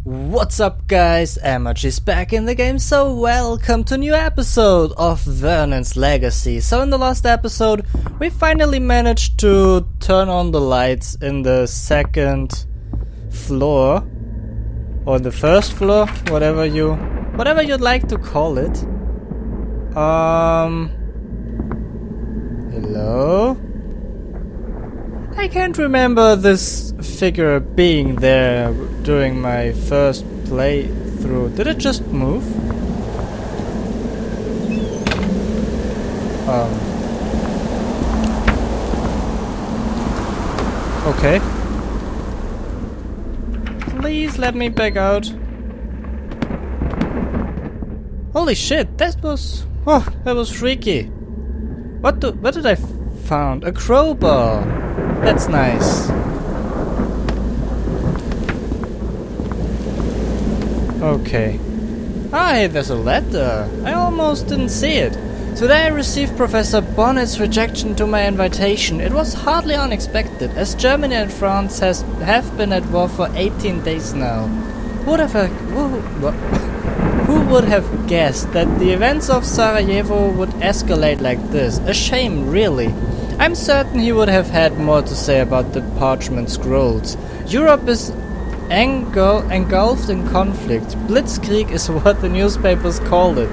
What's up guys, Emargy's back in the game, so welcome to a new episode of Vernon's Legacy. So in the last episode, we finally managed to turn on the lights in the second floor, or the first floor, whatever you'd like to call it. Hello? I can't remember this figure being there during my first playthrough. Did it just move? Okay. Please let me back out. Holy shit, that was freaky. What did I found? A crowbar. That's nice. Okay. Hey, there's a letter. I almost didn't see it. Today I received Professor Bonnet's rejection to my invitation. It was hardly unexpected, as Germany and France have been at war for 18 days now. Who would have guessed that the events of Sarajevo would escalate like this? A shame, really. I'm certain he would have had more to say about the parchment scrolls. Europe is engulfed in conflict. Blitzkrieg is what the newspapers called it.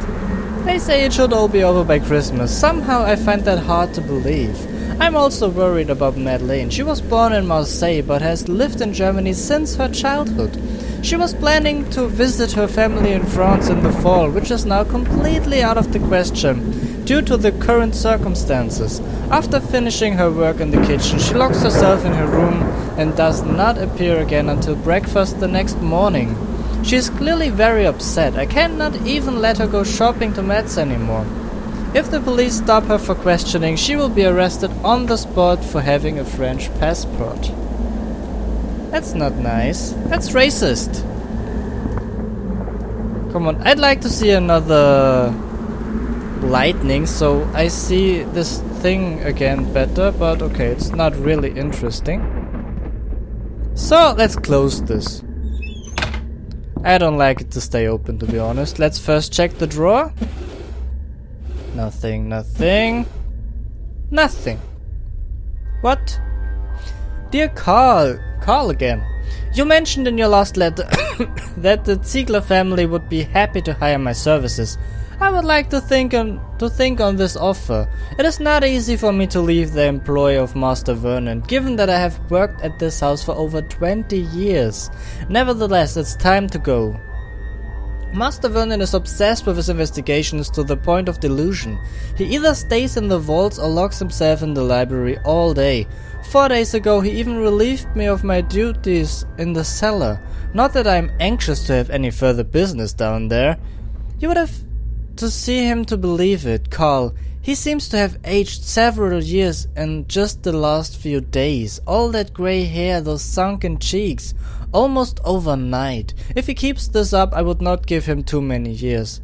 They say it should all be over by Christmas. Somehow I find that hard to believe. I'm also worried about Madeleine. She was born in Marseille but has lived in Germany since her childhood. She was planning to visit her family in France in the fall, which is now completely out of the question due to the current circumstances. After finishing her work in the kitchen, she locks herself in her room and does not appear again until breakfast the next morning. She is clearly very upset. I cannot even let her go shopping to Metz anymore. If the police stop her for questioning, she will be arrested on the spot for having a French passport. That's not nice. That's racist. Come on, I'd like to see another lightning so I see this thing again better, but okay, it's not really interesting. So let's close this. I don't like it to stay open, to be honest. Let's first check the drawer. Nothing. What? Dear Carl again. You mentioned in your last letter that the Ziegler family would be happy to hire my services. I would like to think on this offer. It is not easy for me to leave the employ of Master Vernon, given that I have worked at this house for over 20 years. Nevertheless, it's time to go. Master Vernon is obsessed with his investigations to the point of delusion. He either stays in the vaults or locks himself in the library all day. 4 days ago he even relieved me of my duties in the cellar. Not that I'm anxious to have any further business down there. You would have to see him to believe it, Carl. He seems to have aged several years in just the last few days. All that grey hair, those sunken cheeks, almost overnight. If he keeps this up, I would not give him too many years.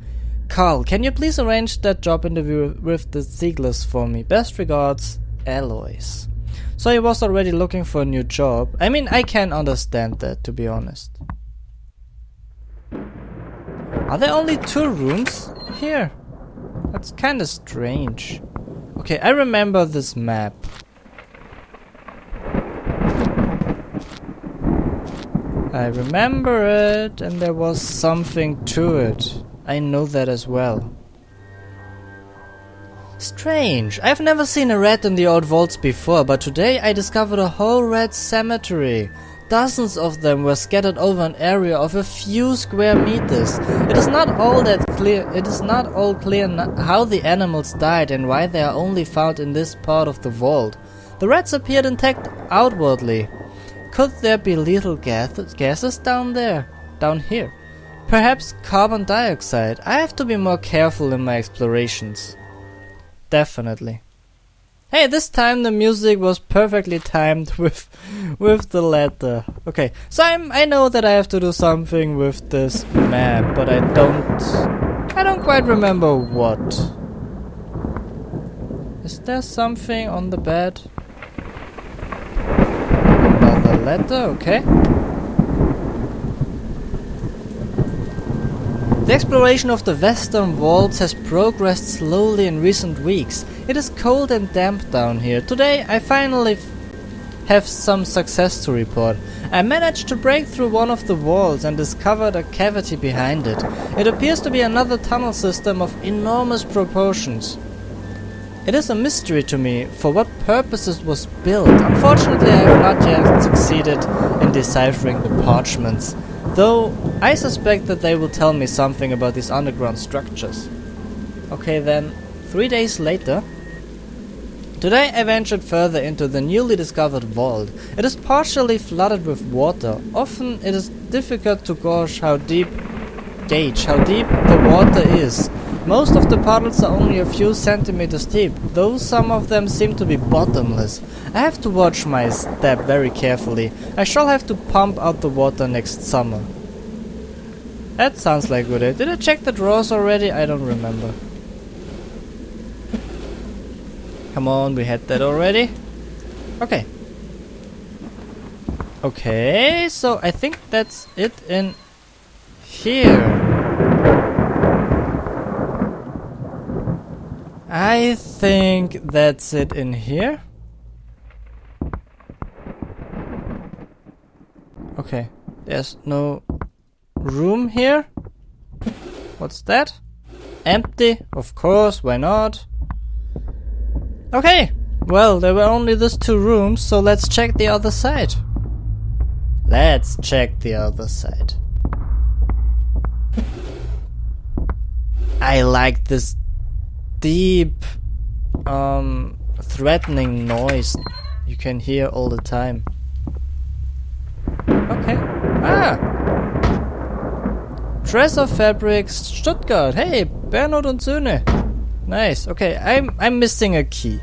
Carl, can you please arrange that job interview with the Zieglers for me? Best regards, Alois. So he was already looking for a new job. I mean, I can understand that, to be honest. Are there only 2 rooms here? That's kinda strange. Okay, I remember this map. I remember it, and there was something to it. I know that as well. Strange. I've never seen a rat in the old vaults before, but today I discovered a whole rat cemetery. Dozens of them were scattered over an area of a few square meters. It is not all clear how the animals died and why they are only found in this part of the vault. The rats appeared intact outwardly. Could there be lethal gases down here? Perhaps carbon dioxide. I have to be more careful in my explorations. Definitely. Hey, this time the music was perfectly timed with the letter. Okay, so I know that I have to do something with this map, but I don't quite remember what. Is there something on the bed? Another letter, okay. The exploration of the western vaults has progressed slowly in recent weeks. It is cold and damp down here. Today I finally have some success to report. I managed to break through one of the walls and discovered a cavity behind it. It appears to be another tunnel system of enormous proportions. It is a mystery to me for what purpose it was built. Unfortunately, I have not yet succeeded in deciphering the parchments, though I suspect that they will tell me something about these underground structures. Okay then, 3 days later. Today I ventured further into the newly discovered vault. It is partially flooded with water. Often it is difficult to gauge how deep the water is. Most of the puddles are only a few centimeters deep, though some of them seem to be bottomless. I have to watch my step very carefully. I shall have to pump out the water next summer. That sounds like a good idea. Did I check the drawers already? I don't remember. Come on, we had that already. Okay. Okay, so I think that's it in here. I think that's it in here. Okay, there's no room here. What's that? Empty, of course, why not? Okay, well, there were only these 2 rooms, so let's check the other side. Let's check the other side. I like this deep, threatening noise you can hear all the time. Okay. Dress of Fabrics, Stuttgart. Hey, Bernhard und Söhne. Nice. Okay, I'm missing a key.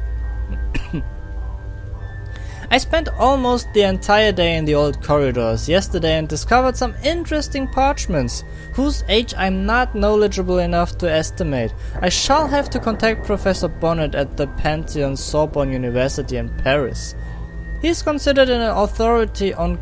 I spent almost the entire day in the old corridors yesterday and discovered some interesting parchments, whose age I'm not knowledgeable enough to estimate. I shall have to contact Professor Bonnet at the Pantheon Sorbonne University in Paris. He is considered an authority on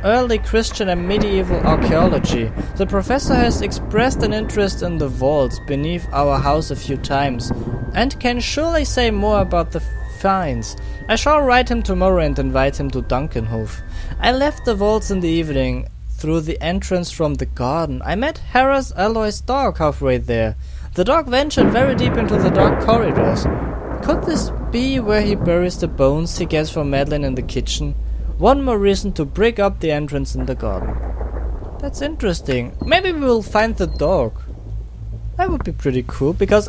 early Christian and medieval archaeology. The professor has expressed an interest in the vaults beneath our house a few times, and can surely say more about the finds. I shall write him tomorrow and invite him to Dunkenhof. I left the vaults in the evening through the entrance from the garden. I met Harris Alois' dog halfway there. The dog ventured very deep into the dark corridors. Could this be where he buries the bones he gets from Madeline in the kitchen? One more reason to break up the entrance in the garden. That's interesting. Maybe we will find the dog. That would be pretty cool, because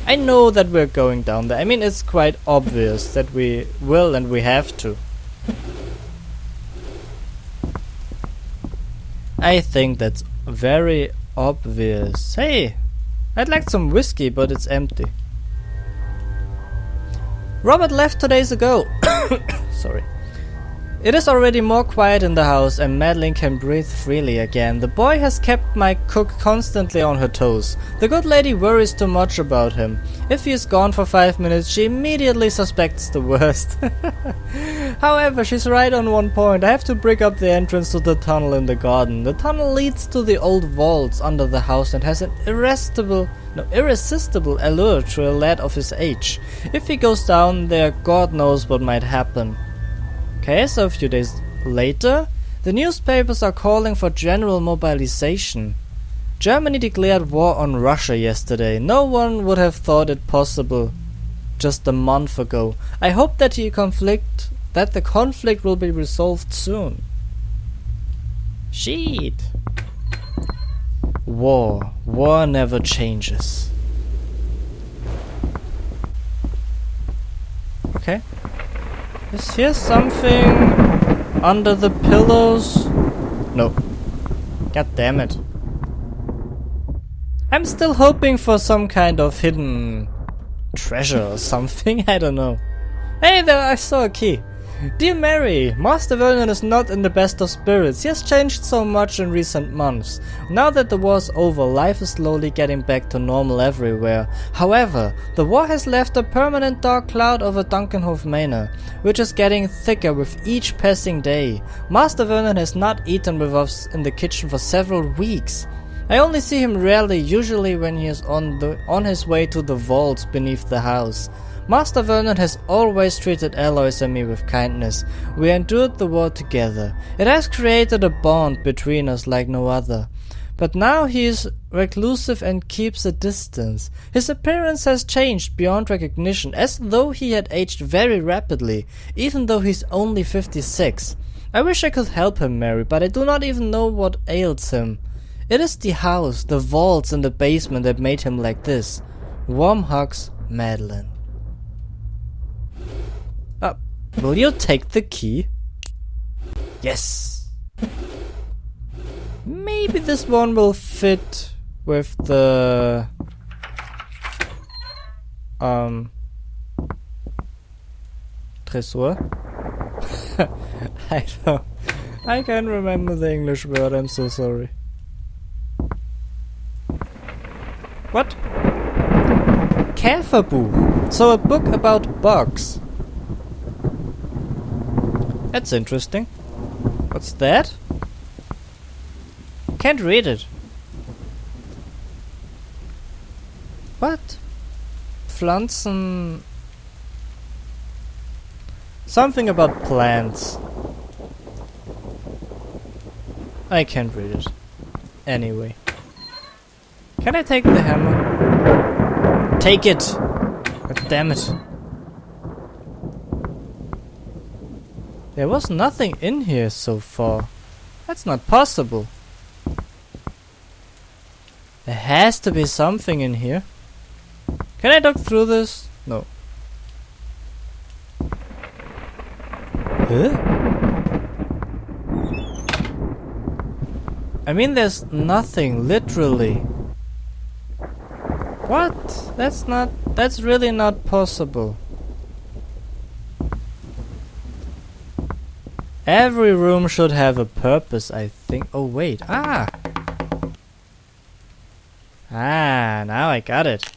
I know that we're going down there. I mean, it's quite obvious that we will and we have to. I think that's very obvious. Hey, I'd like some whiskey, but it's empty. Robert left 2 days ago. Sorry. It is already more quiet in the house and Madeline can breathe freely again. The boy has kept my cook constantly on her toes. The good lady worries too much about him. If he is gone for 5 minutes, she immediately suspects the worst. However, she's right on one point. I have to break up the entrance to the tunnel in the garden. The tunnel leads to the old vaults under the house and has an irresistible allure to a lad of his age. If he goes down there, God knows what might happen. Okay, so a few days later, the newspapers are calling for general mobilization. Germany declared war on Russia yesterday. No one would have thought it possible just a month ago. I hope that the conflict will be resolved soon. Shit. War never changes. Okay. Is here something under the pillows? No. God damn it. I'm still hoping for some kind of hidden treasure or something, I don't know. Hey there, I saw a key. Dear Mary, Master Vernon is not in the best of spirits. He has changed so much in recent months. Now that the war's over, life is slowly getting back to normal everywhere. However, the war has left a permanent dark cloud over Dunkenhof Manor, which is getting thicker with each passing day. Master Vernon has not eaten with us in the kitchen for several weeks. I only see him rarely, usually when he is on his way to the vaults beneath the house. Master Vernon has always treated Alois and me with kindness. We endured the war together. It has created a bond between us like no other. But now he is reclusive and keeps a distance. His appearance has changed beyond recognition, as though he had aged very rapidly, even though he's only 56. I wish I could help him, Mary, but I do not even know what ails him. It is the house, the vaults and the basement that made him like this. Warm hugs, Madeline. Will you take the key? Yes. Maybe this one will fit with the Tresor. I can't remember the English word, I'm so sorry. What? Käferbuch. So a book about bugs. That's interesting. What's that? Can't read it. What? Pflanzen. Something about plants. I can't read it. Anyway. Can I take the hammer? Take it! God damn it. There was nothing in here so far. That's not possible. There has to be something in here. Can I look through this? No. Huh? I mean, there's nothing, literally. What? That's really not possible. Every room should have a purpose, I think. Oh, wait. Ah, now I got it.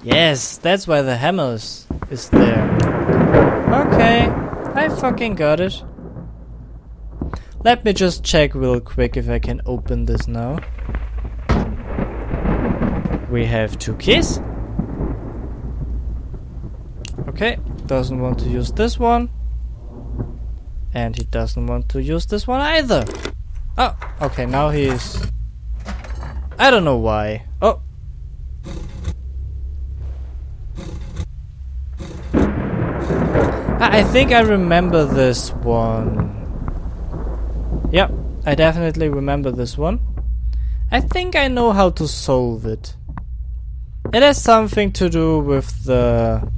Yes, that's why the hammer is there. Okay, I fucking got it. Let me just check real quick if I can open this now. We have 2 keys. Okay, doesn't want to use this one. And he doesn't want to use this one either. Oh, okay, now he's... I don't know why. Oh. I think I remember this one. Yep, I definitely remember this one. I think I know how to solve it. It has something to do with the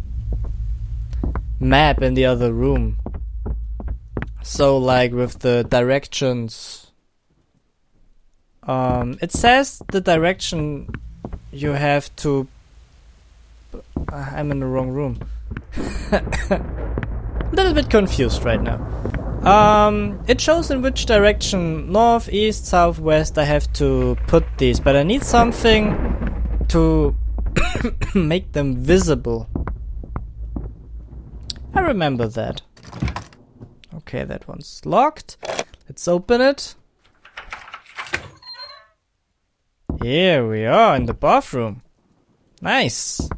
map in the other room. So like with the directions. It says the direction you have to... I'm in the wrong room. A little bit confused right now. It shows in which direction, north, east, south, west, I have to put these, but I need something to make them visible. I remember that. Okay, that one's locked. Let's open it. Here we are in the bathroom. Nice.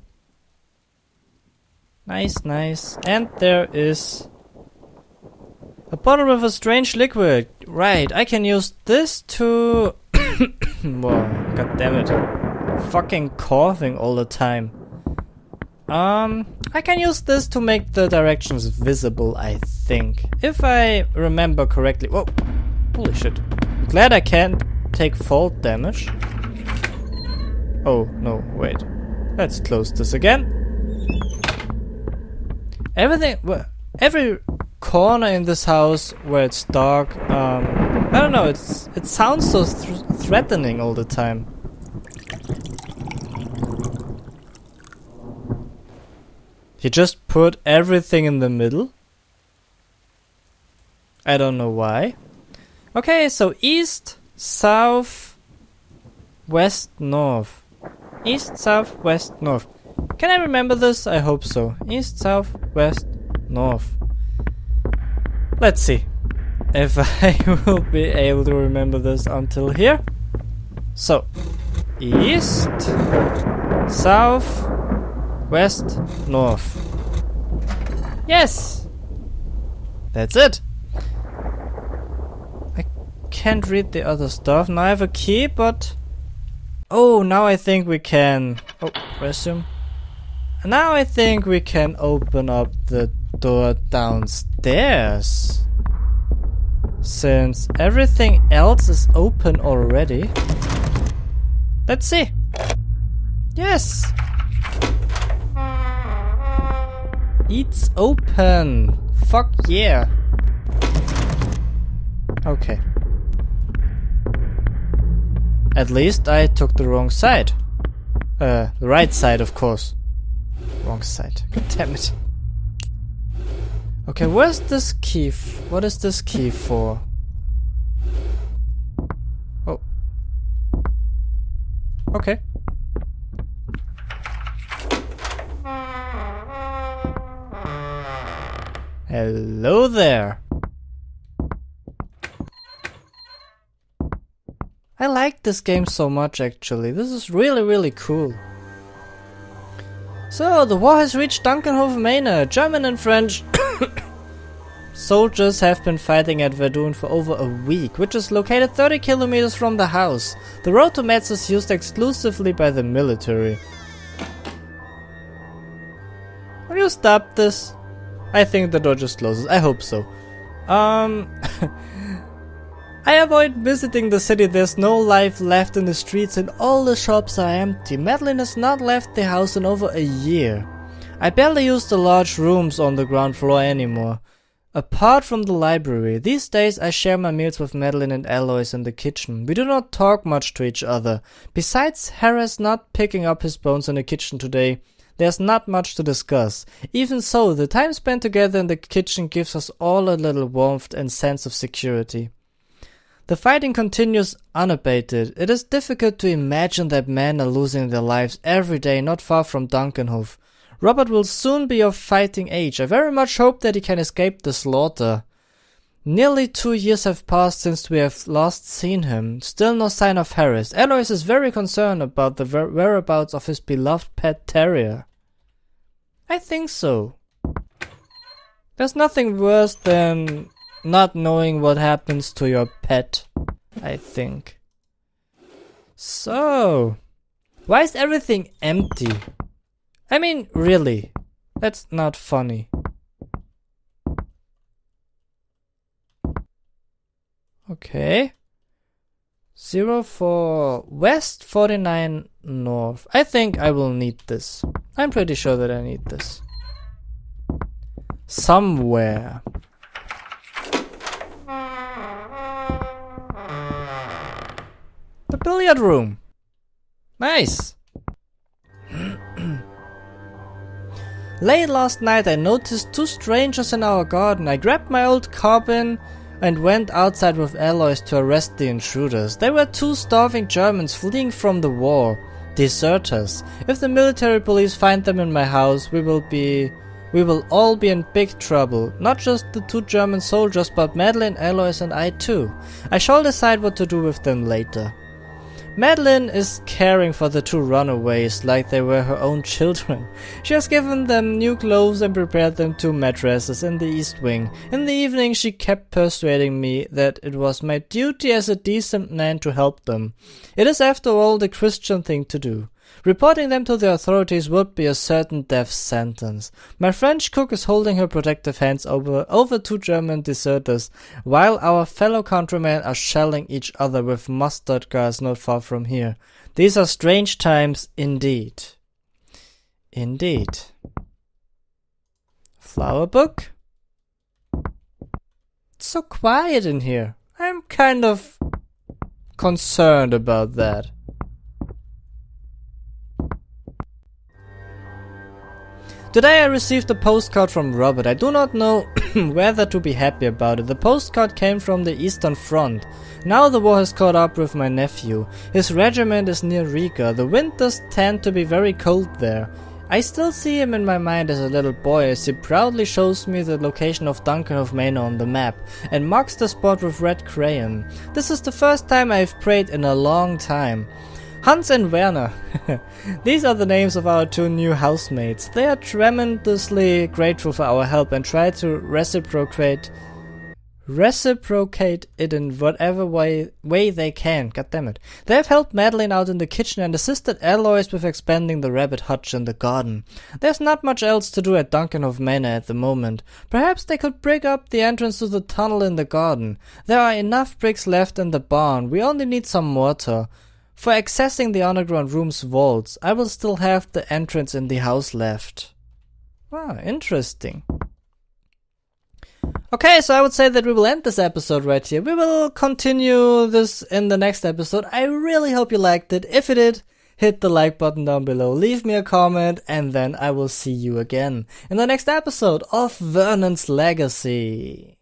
Nice, nice. And there is a bottle with a strange liquid. Right, I can use this to... Whoa, god damn it. Fucking coughing all the time. I can use this to make the directions visible, I think. If I remember correctly. Whoa, holy shit. I'm glad I can't take fall damage. Oh, no, wait. Let's close this again. Every corner in this house where it's dark, I don't know, it sounds so threatening all the time. You just put everything in the middle? I don't know why. Okay, so east, south, west, north. East, south, west, north. Can I remember this? I hope so. East, south, west, north. Let's see. if I will be able to remember this until here. So, east, south, west, north. Yes! That's it! I can't read the other stuff. Now I have a key, but... Oh, now I think we can... Oh, resume. Now I think we can open up the door downstairs. Since everything else is open already. Let's see. Yes! It's open! Fuck yeah! Okay. At least I took the wrong side. The right side, of course. Wrong side. God damn it. Okay, where's this key? What is this key for? Oh. Okay. Hello there. I like this game so much actually. This is really cool. So, the war has reached Dunkenhof Manor. German and French soldiers have been fighting at Vernon for over a week, which is located 30 kilometers from the house. The road to Metz is used exclusively by the military. Will you stop this? I think the door just closes. I hope so. I avoid visiting the city. There's no life left in the streets and all the shops are empty. Madeline has not left the house in over a year. I barely use the large rooms on the ground floor anymore. Apart from the library, these days I share my meals with Madeline and Alois in the kitchen. We do not talk much to each other. Besides Harris not picking up his bones in the kitchen today, there's not much to discuss. Even so, the time spent together in the kitchen gives us all a little warmth and sense of security. The fighting continues unabated. It is difficult to imagine that men are losing their lives every day not far from Dunkenhof. Robert will soon be of fighting age. I very much hope that he can escape the slaughter. Nearly 2 years have passed since we have last seen him. Still no sign of Harris. Alois is very concerned about the whereabouts of his beloved pet terrier. I think so. There's nothing worse than not knowing what happens to your pet, I think. So, why is everything empty? I mean, really, that's not funny. Okay. 0 for west, 49 north. I think I will need this. I'm pretty sure that I need this. Somewhere. The billiard room. Nice. Late last night I noticed 2 strangers in our garden. I grabbed my old carbine and went outside with Alois to arrest the intruders. They were 2 starving Germans fleeing from the war. Deserters. If the military police find them in my house, we will all be in big trouble. Not just the 2 German soldiers, but Madeline, Alois and I too. I shall decide what to do with them later. Madeline is caring for the 2 runaways like they were her own children. She has given them new clothes and prepared them 2 mattresses in the east wing. In the evening she kept persuading me that it was my duty as a decent man to help them. It is after all the Christian thing to do. Reporting them to the authorities would be a certain death sentence. My French cook is holding her protective hands over 2 German deserters, while our fellow countrymen are shelling each other with mustard gas not far from here. These are strange times indeed. Indeed. Flower book? It's so quiet in here. I'm kind of concerned about that. Today I received a postcard from Robert. I do not know whether to be happy about it. The postcard came from the Eastern Front. Now the war has caught up with my nephew. His regiment is near Riga. The winters tend to be very cold there. I still see him in my mind as a little boy as he proudly shows me the location of Dunkenhof Manor on the map and marks the spot with red crayon. This is the first time I've prayed in a long time. Hans and Werner. These are the names of our 2 new housemates. They are tremendously grateful for our help and try to reciprocate it in whatever way they can. God damn it. They have helped Madeline out in the kitchen and assisted Alois with expanding the rabbit hutch in the garden. There's not much else to do at Dunkenhof Manor at the moment. Perhaps they could brick up the entrance to the tunnel in the garden. There are enough bricks left in the barn. We only need some mortar. For accessing the underground room's vaults, I will still have the entrance in the house left. Ah, interesting. Okay, so I would say that we will end this episode right here. We will continue this in the next episode. I really hope you liked it. If you did, hit the like button down below, leave me a comment, and then I will see you again in the next episode of Vernon's Legacy.